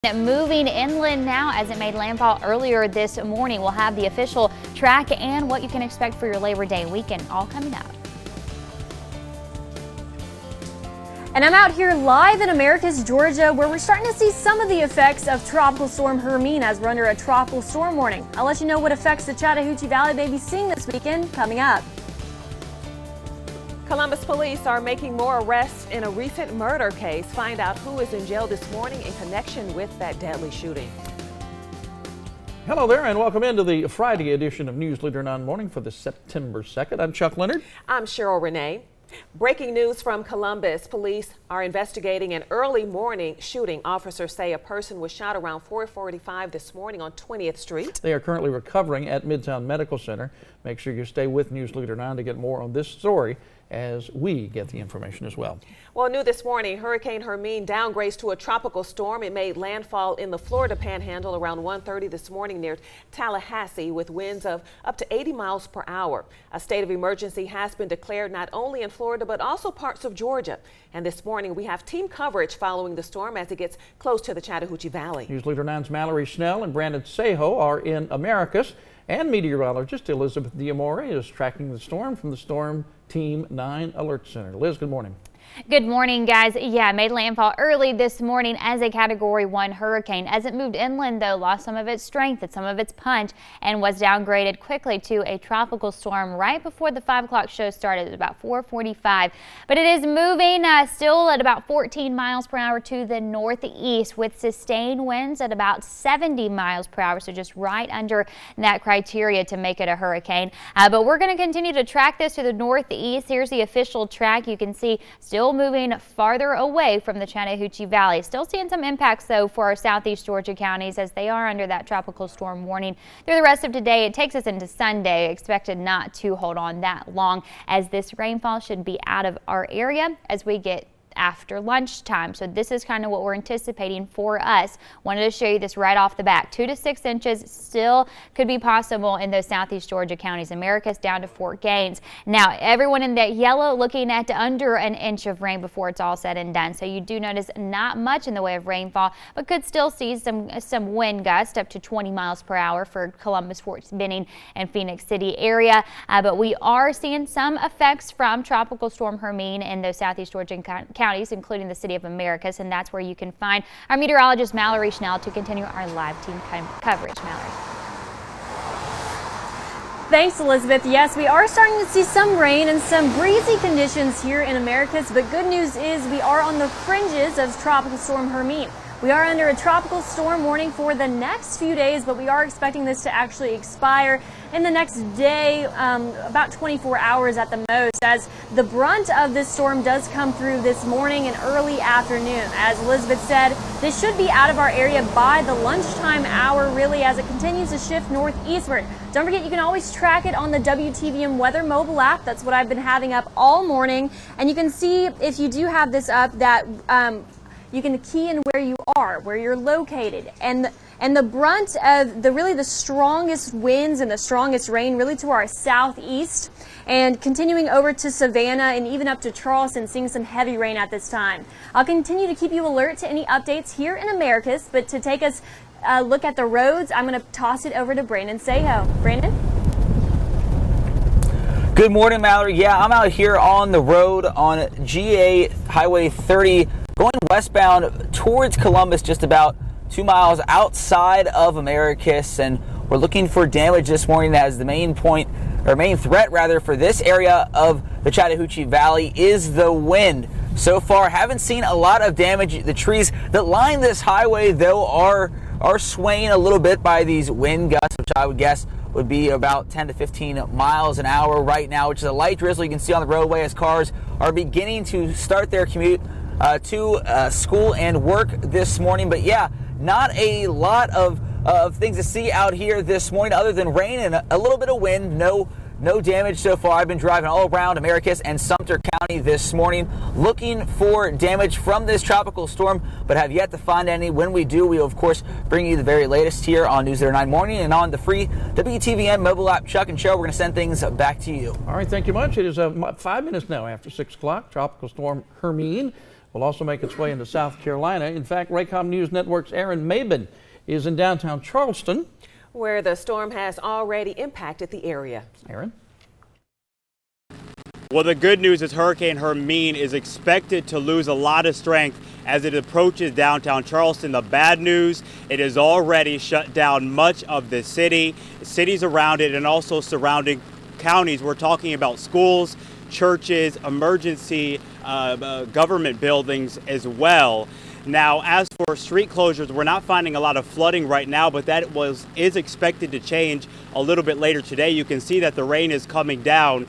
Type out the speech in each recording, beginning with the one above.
Moving inland now as it made landfall earlier this morning. We'll have the official track and what you can expect for your Labor Day weekend all coming up. And I'm out here live in Americus, Georgia, where we're starting to see some of the effects of Tropical Storm Hermine as we're under a tropical storm warning. I'll let you know what effects the Chattahoochee Valley may be seeing this weekend coming up. Columbus police are making more arrests in a recent murder case. Find out who is in jail this morning in connection with that deadly shooting. Hello there and welcome into the Friday edition of News Leader 9 Morning for the September 2nd. I'm Chuck Leonard. I'm Cheryl Renee. Breaking news from Columbus. Police are investigating an early morning shooting. Officers say a person was shot around 4:45 this morning on 20th Street. They are currently recovering at Midtown Medical Center. Make sure you stay with News Leader 9 to get more on this story as we get the information as well. Well, new this morning, Hurricane Hermine downgrades to a tropical storm. It made landfall in the Florida Panhandle around 1:30 this morning near Tallahassee with winds of up to 80 miles per hour. A state of emergency has been declared not only in Florida but also parts of Georgia. And this morning we have team coverage following the storm as it gets close to the Chattahoochee Valley. News Leader 9's Mallory Snell and Brandon Sejo are in Americus, and meteorologist Elizabeth Diamore is tracking the storm from the Storm Team 9 Alert Center. Liz, good morning. Good morning, guys. Yeah, made landfall early this morning as a Category 1 hurricane. As it moved inland, though, lost some of its strength and some of its punch and was downgraded quickly to a tropical storm right before the 5 o'clock show started at about 4:45. But it is moving still at about 14 miles per hour to the northeast with sustained winds at about 70 miles per hour. So just right under that criteria to make it a hurricane. But we're going to continue to track this to the northeast. Here's the official track. You can see still moving farther away from the Chattahoochee Valley. Still seeing some impacts, though, for our southeast Georgia counties as they are under that tropical storm warning through the rest of today. It takes us into Sunday, expected not to hold on that long as this rainfall should be out of our area as we get after lunchtime. So this is kind of what we're anticipating for us. Wanted to show you this right off the bat. 2 to 6 inches still could be possible in those southeast Georgia counties. Americus down to Fort Gaines. Now everyone in that yellow looking at under an inch of rain before it's all said and done. So you do notice not much in the way of rainfall, but could still see some wind gusts up to 20 miles per hour for Columbus, Fort Benning, and Phoenix City area. But we are seeing some effects from Tropical Storm Hermine in those southeast Georgia counties, including the city of Americus, and that's where you can find our meteorologist Mallory Schnell to continue our live team coverage. Mallory. Thanks, Elizabeth. Yes, we are starting to see some rain and some breezy conditions here in Americus, but good news is we are on the fringes of Tropical Storm Hermine. We are under a tropical storm warning for the next few days, but we are expecting this to actually expire in the next day, about 24 hours at the most, as the brunt of this storm does come through this morning and early afternoon. As Elizabeth said, this should be out of our area by the lunchtime hour, really, as it continues to shift northeastward. Don't forget, you can always track it on the WTVM Weather mobile app. That's what I've been having up all morning. And you can see, if you do have this up, that you can key in where you are, where you're located, and the brunt of the strongest winds and the strongest rain really to our southeast, and continuing over to Savannah and even up to Charleston, seeing some heavy rain at this time. I'll continue to keep you alert to any updates here in Americus, but to take us a look at the roads, I'm going to toss it over to Brandon Sejo. Brandon? Good morning, Mallory. Yeah, I'm out here on the road on GA Highway 30. Going westbound towards Columbus, just about 2 miles outside of Americus, and we're looking for damage this morning as the main threat for this area of the Chattahoochee Valley is the wind. So far, haven't seen a lot of damage. The trees that line this highway, though, are swaying a little bit by these wind gusts, which I would guess would be about 10 to 15 miles an hour right now, which is a light drizzle you can see on the roadway as cars are beginning to start their commute to school and work this morning. But yeah, not a lot of things to see out here this morning other than rain and a little bit of wind. No damage so far. I've been driving all around Americus and Sumter County this morning looking for damage from this tropical storm, but have yet to find any. When we do, we will of course bring you the very latest here on News Leader 9 Morning and on the free WTVM mobile app. Chuck and Cheryl, we're going to send things back to you. All right, thank you much. It is 5 minutes now after 6 o'clock. Tropical Storm Hermine will also make its way into South Carolina. In fact, Raycom News Network's Aaron Mabin is in downtown Charleston, where the storm has already impacted the area. Aaron? Well, the good news is Hurricane Hermine is expected to lose a lot of strength as it approaches downtown Charleston. The bad news, it has already shut down much of the city, cities around it, and also surrounding counties. We're talking about schools, churches, emergency government buildings as well. Now, as for street closures, we're not finding a lot of flooding right now, but that is expected to change a little bit later today. You can see that the rain is coming down,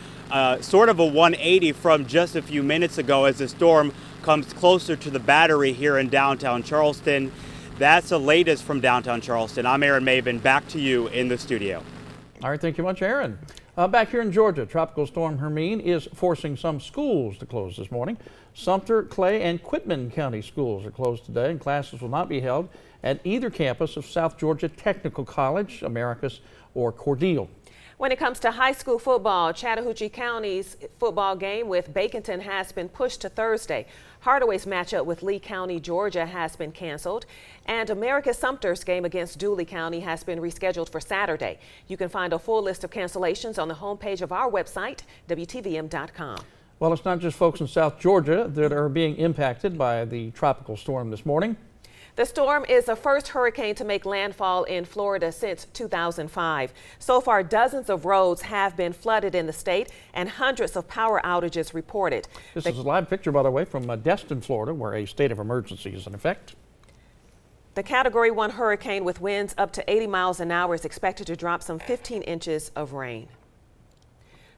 sort of a 180 from just a few minutes ago as the storm comes closer to the battery here in downtown Charleston. That's the latest from downtown Charleston. I'm Aaron Mabin. Back to you in the studio. All right, thank you much, Aaron. Back here in Georgia, Tropical Storm Hermine is forcing some schools to close this morning. Sumter, Clay, and Quitman County schools are closed today, and classes will not be held at either campus of South Georgia Technical College, Americus, or Cordele. When it comes to high school football, Chattahoochee County's football game with Baconton has been pushed to Thursday. Hardaway's matchup with Lee County, Georgia has been canceled, and Americus Sumter's game against Dooley County has been rescheduled for Saturday. You can find a full list of cancellations on the homepage of our website, WTVM.com. Well, it's not just folks in South Georgia that are being impacted by the tropical storm this morning. The storm is the first hurricane to make landfall in Florida since 2005. So far, dozens of roads have been flooded in the state and hundreds of power outages reported. This is a live picture, by the way, from Destin, Florida, where a state of emergency is in effect. The Category 1 hurricane with winds up to 80 miles an hour is expected to drop some 15 inches of rain.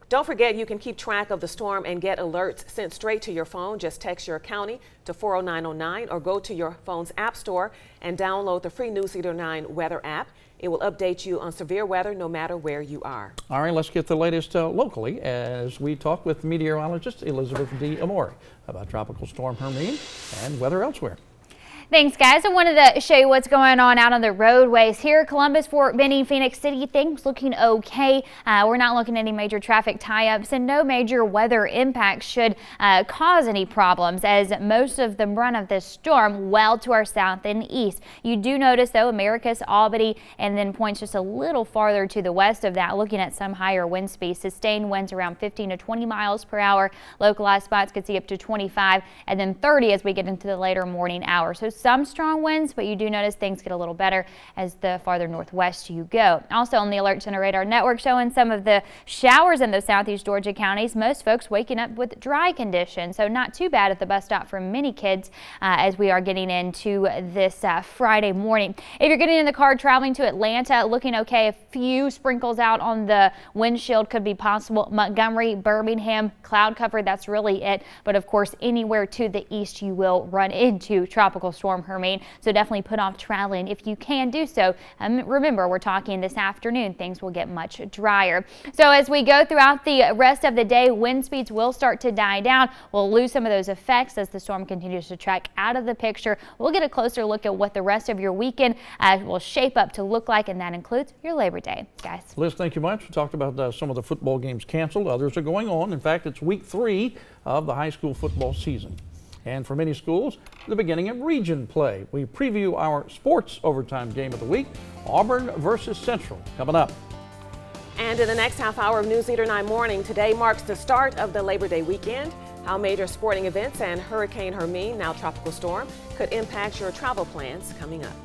Don't forget, you can keep track of the storm and get alerts sent straight to your phone. Just text your county to 40909 or go to your phone's app store and download the free News Leader 9 weather app. It will update you on severe weather no matter where you are. All right, let's get the latest locally as we talk with meteorologist Elizabeth D. Amore about Tropical Storm Hermine and weather elsewhere. Thanks, guys. I wanted to show you what's going on out on the roadways here. Columbus, Fort Benning, Phoenix City, things looking okay. We're not looking at any major traffic tie-ups, and no major weather impacts should cause any problems, as most of the run of this storm well to our south and east. You do notice, though, Americus, Albany, and then points just a little farther to the west of that, looking at some higher wind speeds. Sustained winds around 15 to 20 miles per hour. Localized spots could see up to 25, and then 30 as we get into the later morning hours. So some strong winds, but you do notice things get a little better as the farther northwest you go. Also on the Alert Center radar network showing some of the showers in those southeast Georgia counties. Most folks waking up with dry conditions, so not too bad at the bus stop for many kids as we are getting into this Friday morning. If you're getting in the car traveling to Atlanta, looking okay. A few sprinkles out on the windshield could be possible. Montgomery, Birmingham, cloud cover, that's really it. But of course, anywhere to the east you will run into Tropical Storm Hermine, so definitely put off traveling if you can do so. Remember, we're talking this afternoon, things will get much drier. So as we go throughout the rest of the day, wind speeds will start to die down. We'll lose some of those effects as the storm continues to track out of the picture. We'll get a closer look at what the rest of your weekend will shape up to look like, and that includes your Labor Day, guys. Liz, thank you much. We talked about some of the football games canceled. Others are going on. In fact, it's week 3 of the high school football season. And for many schools, the beginning of region play. We preview our sports overtime game of the week, Auburn versus Central, coming up. And in the next half hour of News Leader 9 Morning, today marks the start of the Labor Day weekend. How major sporting events and Hurricane Hermine, now tropical storm, could impact your travel plans coming up.